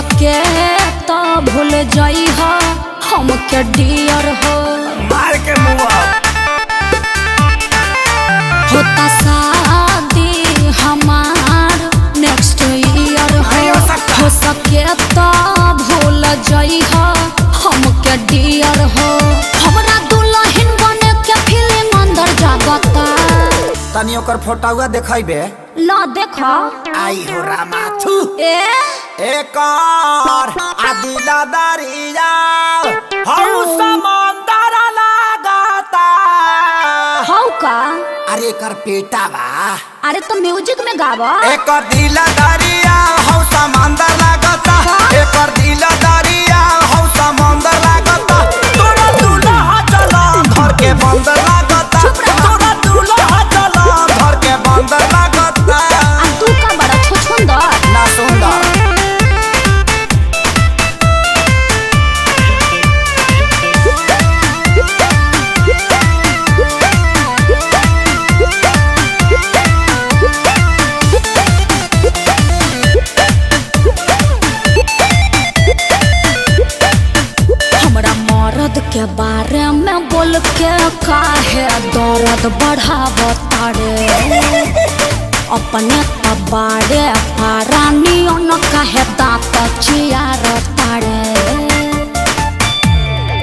सके तो भूल जाई हो हम के डियर हो मार के मुआ होता शादी हमार नेक्स्ट ईयर हो सके तो भूल जाई हो हम के डियर हो हमरा दुल्हन बने के फीलिंग अंदर जागता तनी ओकर फोटोवा देखाइबे ला देखा आई हो रामाथु एक और आदिला दरिया हौ समंदर लागता हौ का अरे कर पेटा बा अरे तो म्यूजिक में गावा एक और दिला दरिया हौ समंदर लागता एक और दिला दरिया हौ समंदर लागता तोरा दूल्हा चला घर के बंदर लागता तोरा दूल्हा चला घर के बंदर लागता आ तू का बड़ा छुछुंदर ना सुंदर के बारे में बोल के काहे दर्द बढ़ावता रे अपने तबाड़े पारानी न काहे दांत चियारता रे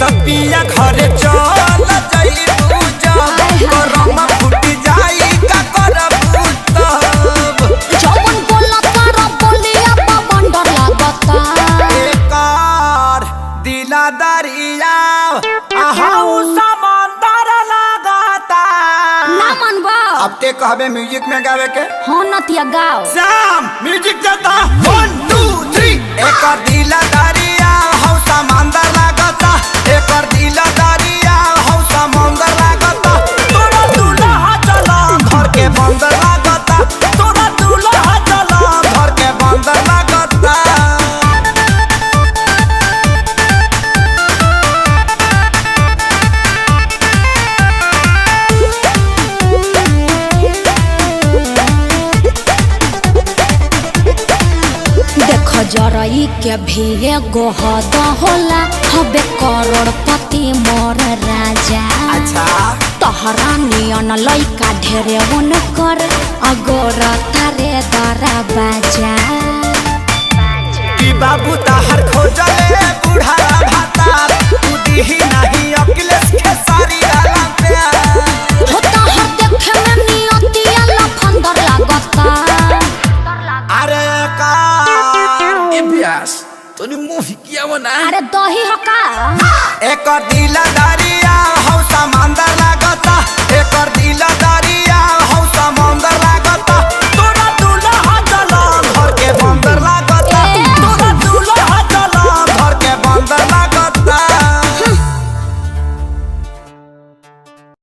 तपिया घरे चल जाई पूजा करम फूट जाई का करबू तब जवन बोला तारा बोलिया बंदर लागता एकार दिला दरिया आहाऊ समंदर लागता ना मनबा अब ते कहबे म्यूजिक में गावे के हो नतिया गाओ शाम म्यूजिक देता 1 2 3 एकर दिला दरिया हौ समंदर लागता एकर दिला दरिया हौ समंदर लागता तोरा दूल्हा चला घर के बंदर लागता तोरा दूल्हा चला घर के बंदर लागता जरई के भी एगो हद होला हबे करोड़पति मोर राजा अच्छा तोहरा नियन लइका ढेरे वन कर अगोर तारे दरा बाजा कि बाबू ताहर खोजले बूढ़ा भाता तू दिही नहीं अखिलेश के सारी डाला पे होता हर देखे में नियतिया लफंदर लागता अरे का एबियास तोनी मुंह किया वना अरे दही हका एक दिला दारी